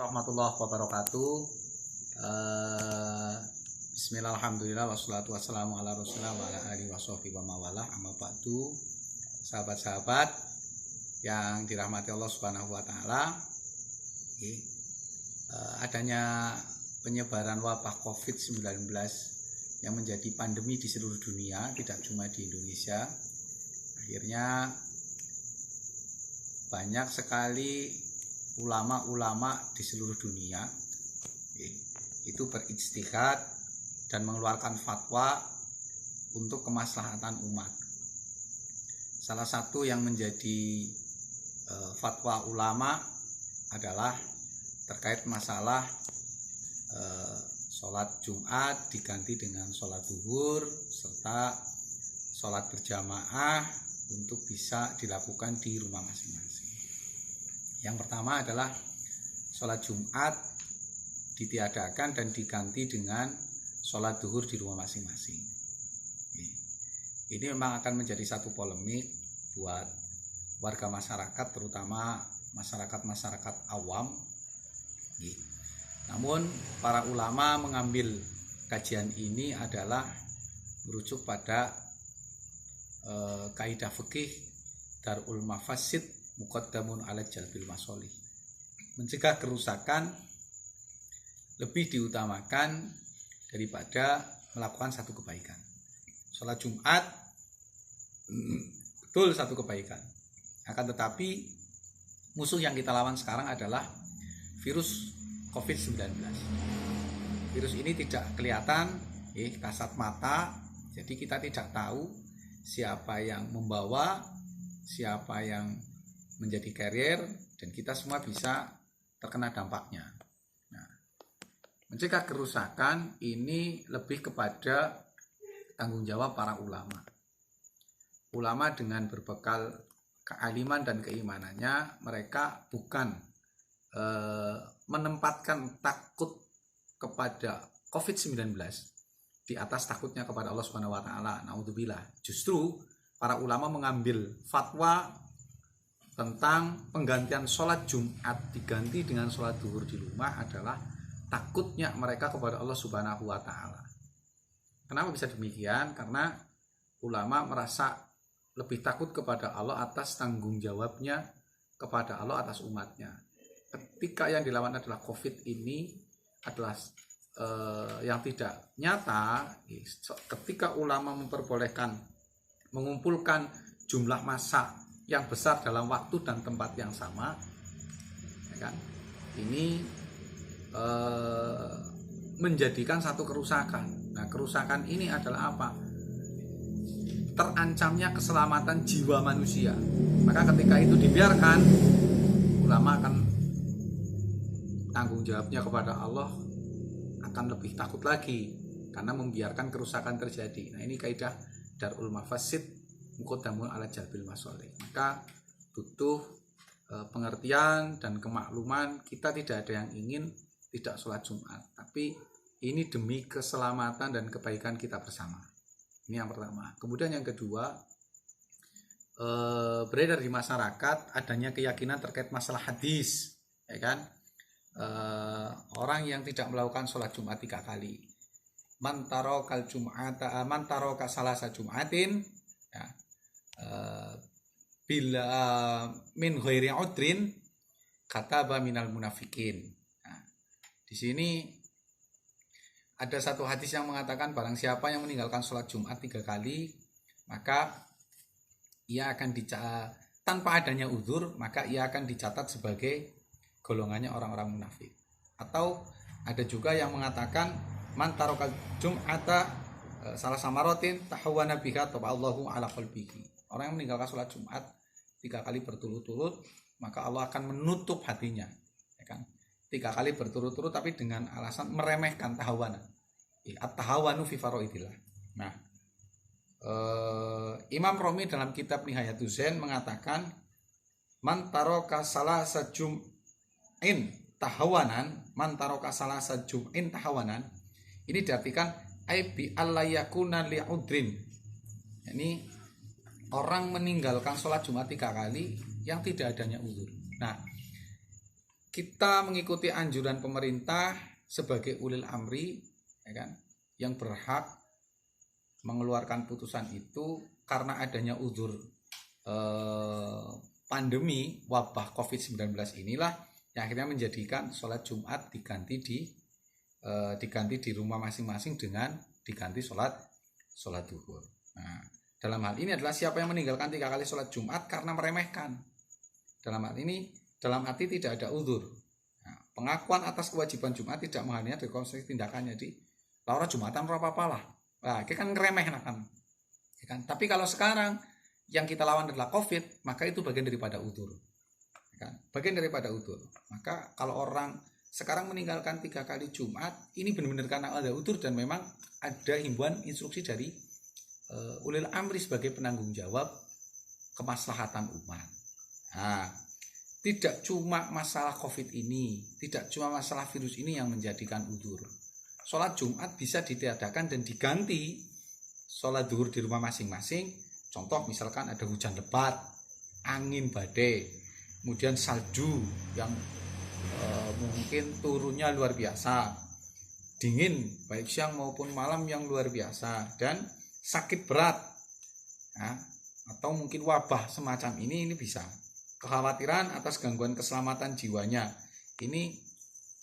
warahmatullahi wabarakatuh. Bismillah, alhamdulillah, wassalatu wassalamu ala rasulillah wa ala alihi washabihi wa mawalah. Amma ba'du. Sahabat-sahabat yang dirahmati Allah Subhanahu wa taala, adanya penyebaran wabah COVID-19 yang menjadi pandemi di seluruh dunia, tidak cuma di Indonesia. Akhirnya banyak sekali ulama-ulama di seluruh dunia itu berijtihad dan mengeluarkan fatwa untuk kemaslahatan umat. Salah satu yang menjadi fatwa ulama adalah terkait masalah sholat Jumat diganti dengan sholat zuhur serta sholat berjamaah untuk bisa dilakukan di rumah masing-masing. Yang pertama adalah sholat Jumat ditiadakan dan diganti dengan sholat zuhur di rumah masing-masing. Ini memang akan menjadi satu polemik buat warga masyarakat, terutama masyarakat awam. Namun para ulama mengambil kajian ini adalah merujuk pada kaidah fikih darul mafasid muqaddamun ala jalbil masolih. Mencegah kerusakan lebih diutamakan daripada melakukan satu kebaikan. Sholat Jumat betul satu kebaikan. Akan tetapi musuh yang kita lawan sekarang adalah virus COVID-19. Virus ini tidak kelihatan, kasat mata, jadi kita tidak tahu siapa yang membawa, siapa yang menjadi carrier, dan kita semua bisa terkena dampaknya. Nah, mencegah kerusakan ini lebih kepada tanggung jawab para ulama. Ulama dengan berbekal kealiman dan keimanannya, mereka bukan menempatkan takut kepada COVID-19 di atas takutnya kepada Allah Subhanahu wa taala. Naudzubillah. Justru para ulama mengambil fatwa tentang penggantian sholat Jumat diganti dengan sholat zuhur di rumah adalah takutnya mereka kepada Allah Subhanahu wa taala. Kenapa bisa demikian? Karena ulama merasa lebih takut kepada Allah atas tanggung jawabnya kepada Allah atas umatnya. Ketika yang dilawan adalah COVID ini adalah yang tidak nyata, ketika ulama memperbolehkan mengumpulkan jumlah massa yang besar dalam waktu dan tempat yang sama, ya kan? Ini menjadikan satu kerusakan. Nah, kerusakan ini adalah apa? Terancamnya keselamatan jiwa manusia. Maka ketika itu dibiarkan, ulama akan tanggung jawabnya kepada Allah akan lebih takut lagi karena membiarkan kerusakan terjadi. Nah, ini kaidah darul mafasid muqaddamun ala jalbil masolih. Maka butuh pengertian dan kemakluman. Kita tidak ada yang ingin tidak sholat Jumat, tapi ini demi keselamatan dan kebaikan kita bersama. Ini yang pertama. Kemudian yang kedua, beredar di masyarakat adanya keyakinan terkait masalah hadis, ya kan? Orang yang tidak melakukan sholat Jumat 3 kali, mantaro salasa Jumatin, ya, bila min ghairi udrin kataba minal munafikin. Nah, di sini ada satu hadis yang mengatakan barang siapa yang meninggalkan sholat Jumat 3 kali, maka ia akan tanpa adanya uzur, maka ia akan dicatat sebagai golongannya orang-orang munafik. Atau ada juga yang mengatakan man tarokal jum'ata salah samarotin tahawwana biha taba'allahu ala qalbihi. Orang yang meninggalkan sholat Jumat 3 kali berturut-turut, maka Allah akan menutup hatinya, ya kan? 3 kali berturut-turut tapi dengan alasan meremehkan tahawana. At-tahawanu fi faraidillah. Nah, Imam Romi dalam kitab Nihayatul Zain mengatakan man taroka salasa jum'in tahawanan, man taroka salasa jum'in tahawanan, ini diartikan aibi allayakuna li'udrin. Ini orang meninggalkan sholat Jumat 3 kali yang tidak adanya uzur. Nah, kita mengikuti anjuran pemerintah sebagai ulil amri, ya kan, yang berhak mengeluarkan putusan itu karena adanya uzur pandemi wabah COVID-19 inilah yang akhirnya menjadikan sholat Jumat diganti di rumah masing-masing dengan diganti sholat duhur. Nah, dalam hal ini adalah siapa yang meninggalkan 3 kali sholat Jumat karena meremehkan. Dalam hal ini, dalam arti tidak ada uzur. Nah, pengakuan atas kewajiban Jumat tidak menghalangi dari konsekuensi tindakannya di Laura Jumatan apa-apa lah. Nah, kita kan ngeremeh kan. Tapi kalau sekarang yang kita lawan adalah COVID, maka itu bagian daripada uzur. Kan? Bagian daripada uzur. Maka kalau orang sekarang meninggalkan 3 kali Jumat, ini benar-benar karena ada uzur dan memang ada himbauan instruksi dari ulil amri sebagai penanggung jawab kemaslahatan umat. Nah, tidak cuma masalah COVID ini, tidak cuma masalah virus ini yang menjadikan uzur. Sholat Jumat bisa ditiadakan dan diganti sholat zuhur di rumah masing-masing. Contoh misalkan ada hujan lebat, angin badai, kemudian salju yang mungkin turunnya luar biasa, dingin baik siang maupun malam yang luar biasa, dan sakit berat, nah, atau mungkin wabah semacam ini bisa. Kekhawatiran atas gangguan keselamatan jiwanya ini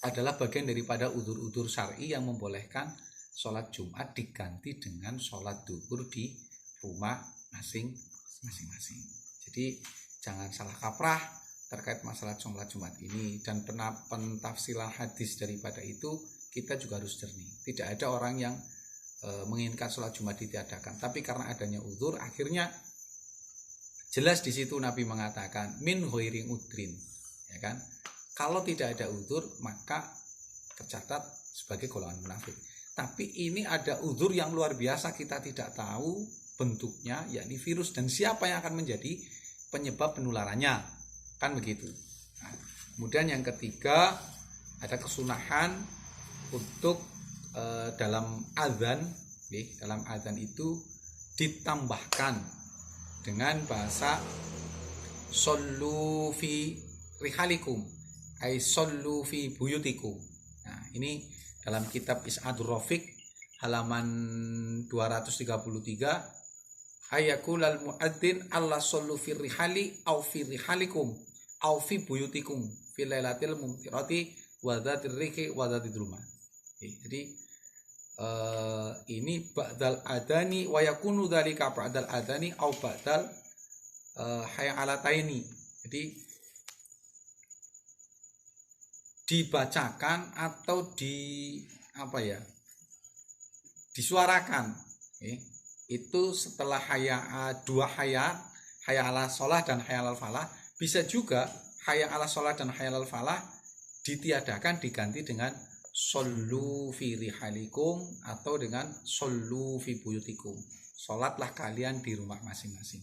adalah bagian daripada udzur-udzur syar'i yang membolehkan sholat Jumat diganti dengan sholat duhur di rumah masing-masing. Jadi jangan salah kaprah terkait masalah sholat Jumat ini, dan pentafsiran hadis daripada itu kita juga harus jernih. Tidak ada orang yang menginginkan sholat Jumat ditiadakan, tapi karena adanya uzur akhirnya jelas di situ Nabi mengatakan min ghairi udrin, ya kan? Kalau tidak ada uzur maka tercatat sebagai golongan munafik. Tapi ini ada uzur yang luar biasa, kita tidak tahu bentuknya, yakni virus, dan siapa yang akan menjadi penyebab penularannya, kan begitu. Nah, kemudian yang ketiga ada kesunahan untuk dalam azan, dalam azan itu ditambahkan dengan bahasa sallu fi rihalikum, ay sallu fi buyutikum. Nah, ini dalam kitab Is'adur Rafiq halaman 233, ayakulal muadzin Allah sallu fi rihali au fi rihalikum au fi buyutikum fi lailatil mumtirati wa dzatir rihi wa dzatid rumah. Jadi ini ba'dal adani wa yakunu dzalika ba'dal adani au ba'dal hayya 'alataini. Jadi dibacakan atau disuarakan itu setelah dua hayat, hayya 'ala shalah dan hayya 'alal falah. Bisa juga hayya 'ala shalah dan hayya 'alal falah ditiadakan diganti dengan shollu fi rihalikum atau dengan shollu fi buyutikum. Salatlah kalian di rumah masing-masing.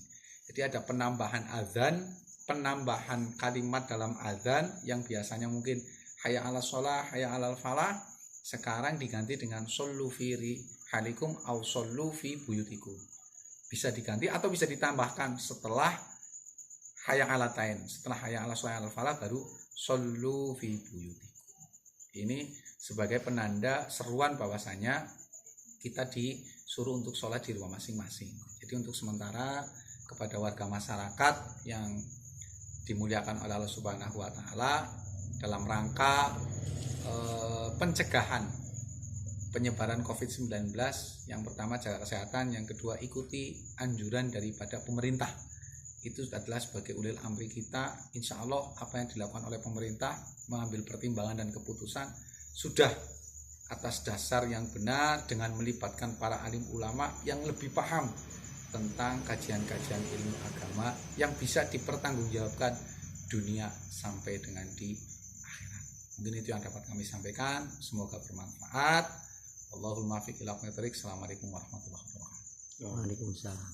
Jadi ada penambahan azan, penambahan kalimat dalam azan yang biasanya mungkin hayya 'ala shalah, hayya 'alal falah, sekarang diganti dengan shollu fi rihalikum au shollu fi buyutikum. Bisa diganti atau bisa ditambahkan setelah hayya 'alatain, setelah hayya 'ala shalah 'alal falah baru shollu fi buyutikum. Ini sebagai penanda seruan bahwasanya kita disuruh untuk sholat di rumah masing-masing. Jadi untuk sementara kepada warga masyarakat yang dimuliakan oleh Allah Subhanahu wa taala, dalam rangka pencegahan penyebaran COVID-19, yang pertama jaga kesehatan, yang kedua ikuti anjuran daripada pemerintah. Itu adalah sebagai ulil amri kita. Insya Allah apa yang dilakukan oleh pemerintah mengambil pertimbangan dan keputusan sudah atas dasar yang benar dengan melibatkan para alim ulama yang lebih paham tentang kajian-kajian ilmu agama yang bisa dipertanggungjawabkan dunia sampai dengan di akhirat. Mungkin itu yang dapat kami sampaikan, semoga bermanfaat. Allahumma fiqh ila aqwamit thoriq. Assalamualaikum warahmatullahi wabarakatuh. Waalaikumsalam.